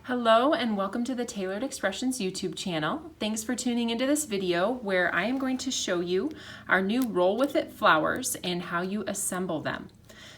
Hello and welcome to the Tailored Expressions YouTube channel. Thanks for tuning into this video where I am going to show you our new Roll With It flowers and how you assemble them.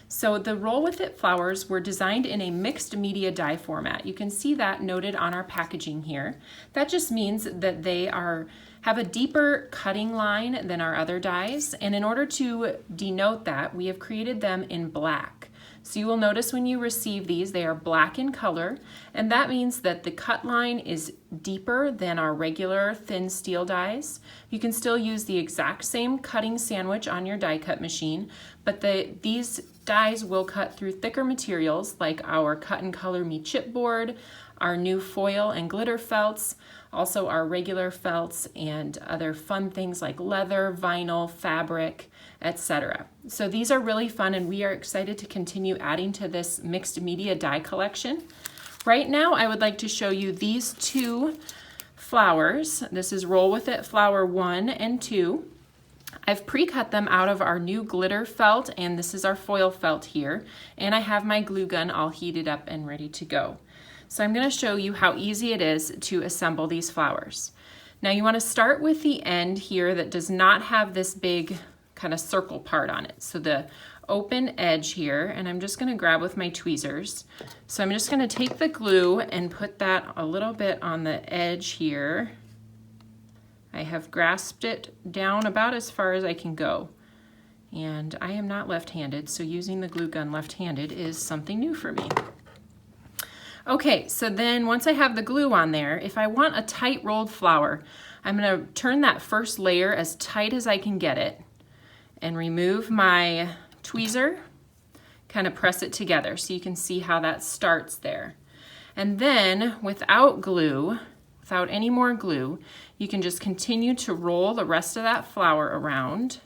So the Roll With It flowers were designed in a mixed media die format. You can see that noted on our packaging here. That just means that they have a deeper cutting line than our other dies, and in order to denote that, we have created them in black. So you will notice when you receive these, they are black in color, and that means that the cut line is deeper than our regular thin steel dies. You can still use the exact same cutting sandwich on your die cut machine, but these dies will cut through thicker materials like our Cut and Color Me chipboard, our new foil and glitter felts, also our regular felts and other fun things like leather, vinyl, fabric, etc. So these are really fun and we are excited to continue adding to this mixed media die collection. Right now I would like to show you these two flowers. This is Roll With It Flower 1 and 2. I've pre-cut them out of our new glitter felt, and this is our foil felt here, and I have my glue gun all heated up and ready to go. So I'm going to show you how easy it is to assemble these flowers. Now you want to start with the end here that does not have this big kind of circle part on it. So the open edge here, and I'm just going to grab with my tweezers. So I'm just going to take the glue and put that a little bit on the edge here. I have grasped it down about as far as I can go. And I am not left-handed, so using the glue gun left-handed is something new for me. Okay, so then once I have the glue on there, if I want a tight rolled flower, I'm going to turn that first layer as tight as I can get it and remove my tweezer, kind of press it together so you can see how that starts there. And then without glue, without any more glue, you can just continue to roll the rest of that flower around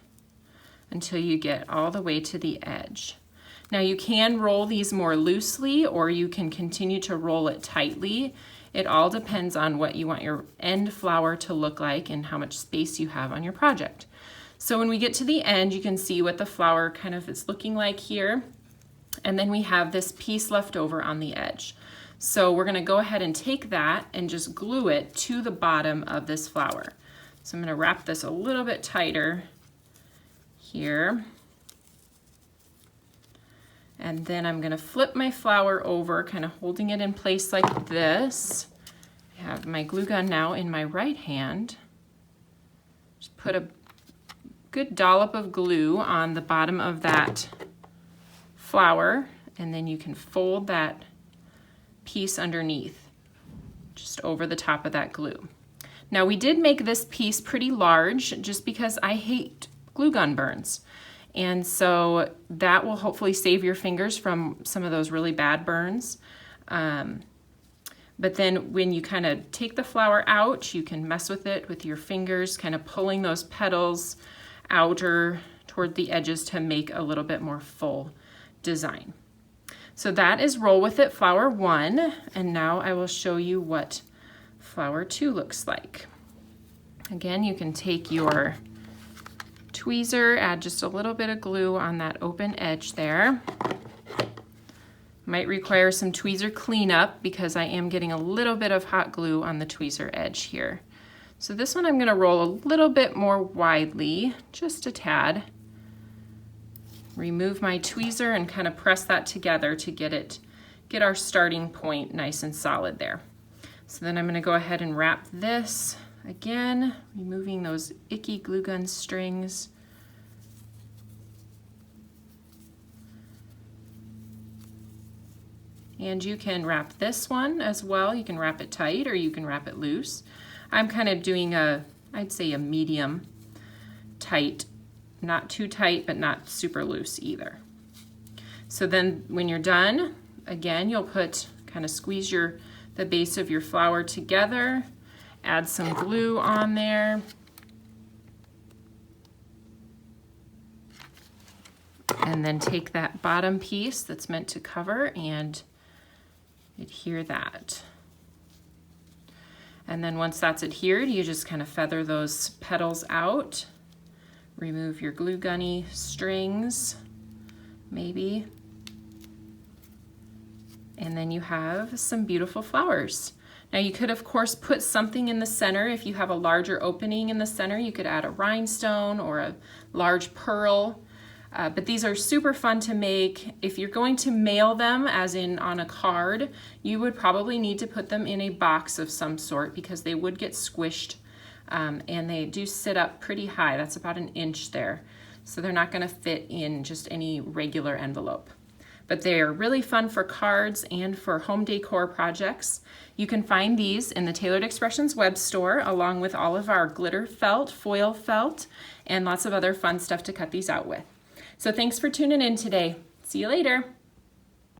until you get all the way to the edge. Now you can roll these more loosely or you can continue to roll it tightly. It all depends on what you want your end flower to look like and how much space you have on your project. So when we get to the end, you can see what the flower kind of is looking like here. And then we have this piece left over on the edge. So we're going to go ahead and take that and just glue it to the bottom of this flower. So I'm going to wrap this a little bit tighter here. And then I'm going to flip my flower over, kind of holding it in place like this. I have my glue gun now in my right hand. Just put a good dollop of glue on the bottom of that flower, and then you can fold that piece underneath, just over the top of that glue. Now we did make this piece pretty large just because I hate glue gun burns. And so that will hopefully save your fingers from some of those really bad burns. But then when you kind of take the flower out, you can mess with it with your fingers, kind of pulling those petals outer toward the edges to make a little bit more full design. So that is Roll With It Flower 1, and now I will show you what Flower 2 looks like. Again, you can take your tweezer, add just a little bit of glue on that open edge there. Might require some tweezer cleanup because I am getting a little bit of hot glue on the tweezer edge here. So this one I'm going to roll a little bit more widely, just a tad. Remove my tweezer and kind of press that together to get our starting point nice and solid there. So then I'm going to go ahead and wrap this again, removing those icky glue gun strings. And you can wrap this one as well. You can wrap it tight or you can wrap it loose. I'm kind of doing I'd say a medium tight, not too tight, but not super loose either. So then when you're done, again, you'll kind of squeeze the base of your flower together, add some glue on there. And then take that bottom piece that's meant to cover and adhere that. And then once that's adhered, you just kind of feather those petals out. Remove your glue gunny strings, maybe. And then you have some beautiful flowers. Now you could of course put something in the center. If you have a larger opening in the center, you could add a rhinestone or a large pearl. But these are super fun to make. If you're going to mail them, as in on a card, you would probably need to put them in a box of some sort because they would get squished, and they do sit up pretty high. That's about an inch there. So they're not gonna fit in just any regular envelope. But they're really fun for cards and for home decor projects. You can find these in the Tailored Expressions web store, along with all of our glitter felt, foil felt, and lots of other fun stuff to cut these out with. So thanks for tuning in today. See you later.